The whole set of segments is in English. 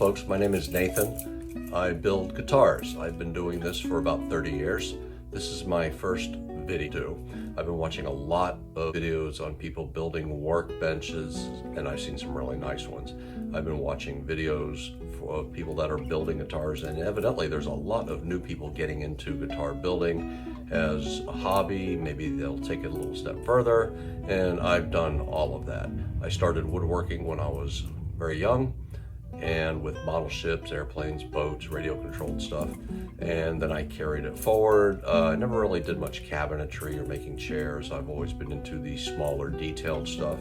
folks, my name is Nathan. I build guitars. I've been doing this for about 30 years. This is my first video. I've been watching a lot of videos on people building workbenches, and I've seen some really nice ones. I've been watching videos of people that are building guitars, and evidently there's a lot of new people getting into guitar building as a hobby. Maybe they'll take it a little step further, and I've done all of that. I started woodworking when I was very young, and with model ships, airplanes, boats, radio controlled stuff, and then I carried it forward. I never really did much cabinetry or making chairs. I've always been into the smaller detailed stuff.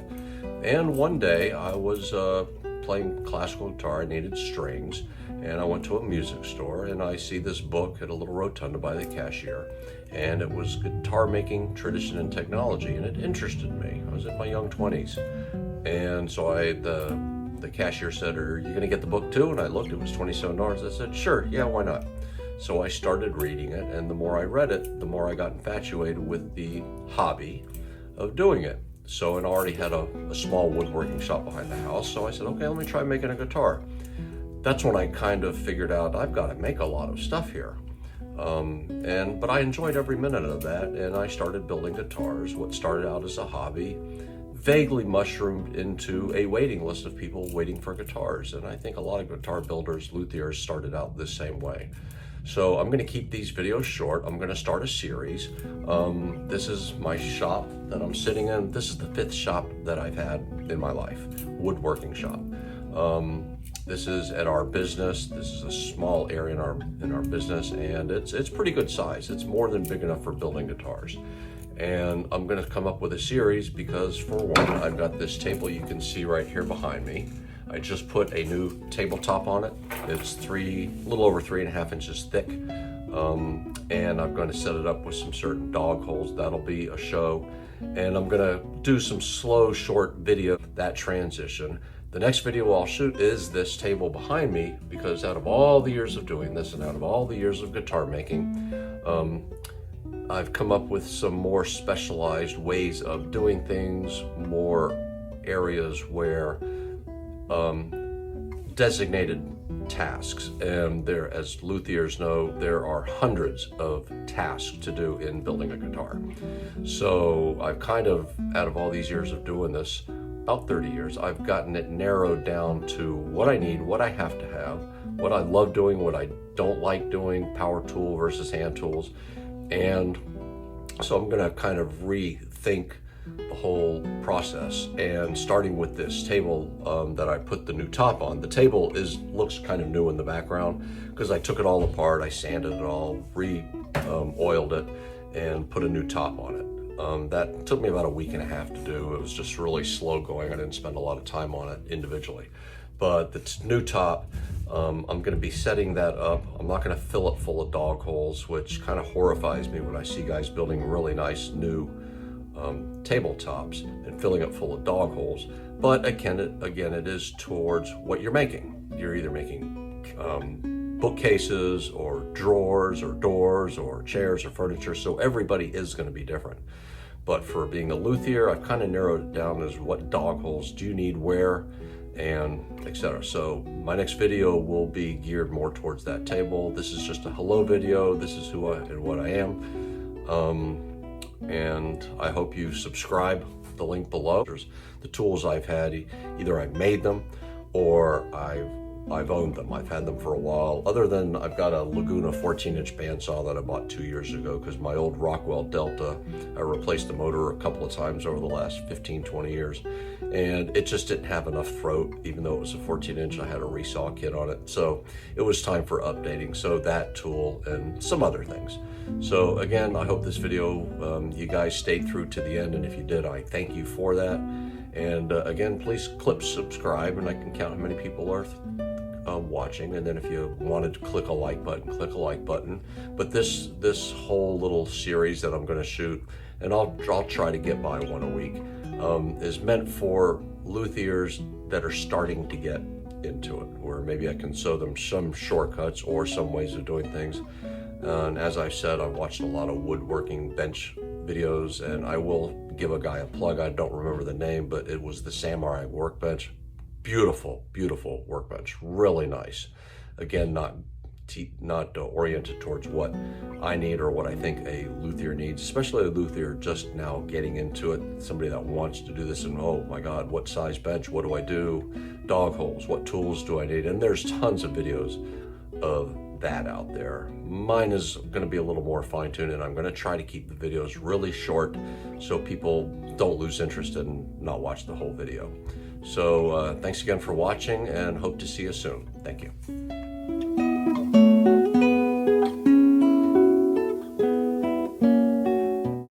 And one day I was playing classical guitar. I needed strings, and I went to a music store, and I see this book at a little rotunda by the cashier, and it was Guitar Making, Tradition and Technology, and it interested me. I was in my young 20s, and so the cashier said, "Are you going to get the book too?" And I looked, it was $27. I said, "Sure, yeah, why not?" So I started reading it, and the more I read it, the more I got infatuated with the hobby of doing it. So, and I already had a small woodworking shop behind the house, so I said, okay, let me try making a guitar. That's when I kind of figured out I've got to make a lot of stuff here. But I enjoyed every minute of that, and I started building guitars. What started out as a hobby vaguely mushroomed into a waiting list of people waiting for guitars. And I think a lot of guitar builders, Luthiers, started out the same way. So I'm going to keep these videos short. I'm going to start a series. This is my shop that I'm sitting in. This is the 5th shop that I've had in my life, woodworking shop. This is at our business. This is a small area in our business, and it's pretty good size. It's more than big enough for building guitars. And I'm going to come up with a series because, for one, I've got this table you can see right here behind me. I just put a new tabletop on it. It's a little over 3.5 inches thick. And I'm going to set it up with some certain dog holes. That'll be a show. And I'm going to do some slow, short video, that transition. The next video I'll shoot is this table behind me, because out of all the years of doing this and out of all the years of guitar making, I've come up with some more specialized ways of doing things, more areas where designated tasks. And there, as luthiers know, there are hundreds of tasks to do in building a guitar. So I've kind of, out of all these years of doing this, about 30 years, I've gotten it narrowed down to what I need, what I have to have, what I love doing, what I don't like doing, power tool versus hand tools. And so I'm going to kind of rethink the whole process, and starting with this table that I put the new top on. The table looks kind of new in the background because I took it all apart, I sanded it all, oiled it, and put a new top on it. That took me about a week and a half to do. It was just really slow going. I didn't spend a lot of time on it individually. But the new top, I'm going to be setting that up. I'm not going to fill it full of dog holes, which kind of horrifies me when I see guys building really nice new tabletops and filling it full of dog holes. But again, it is towards what you're making. You're either making bookcases or drawers or doors or chairs or furniture, so everybody is going to be different. But for being a luthier, I've kind of narrowed it down as what dog holes do you need where, and etc. So my next video will be geared more towards that table. This is just a hello video. This is who I and what I am. And I hope you subscribe. The link below. The tools I've had, either I've made them or I've owned them. I've had them for a while. Other than I've got a Laguna 14-inch bandsaw that I bought 2 years ago because my old Rockwell Delta, I replaced the motor a couple of times over the last 15, 20 years. And it just didn't have enough throat. Even though it was a 14-inch, I had a resaw kit on it. So it was time for updating. So that tool and some other things. So again, I hope this video, you guys stayed through to the end. And if you did, I thank you for that. And again, please click subscribe, and I can count how many people are watching. And then if you wanted to click a like button, click a like button. But this whole little series that I'm going to shoot, and I'll try to get by one a week, is meant for luthiers that are starting to get into it, where maybe I can show them some shortcuts or some ways of doing things. And as I said, I've watched a lot of woodworking bench videos, and I will give a guy a plug. I don't remember the name, but it was the Samurai Workbench. Beautiful, beautiful workbench, really nice. Again, not oriented towards what I need or what I think a luthier needs, especially a luthier just now getting into it, somebody that wants to do this and, oh my God, what size bench, what do I do, dog holes, what tools do I need? And there's tons of videos of that out there. Mine is going to be a little more fine-tuned, and I'm going to try to keep the videos really short so people don't lose interest and not watch the whole video. So thanks again for watching, and hope to see you soon. Thank you.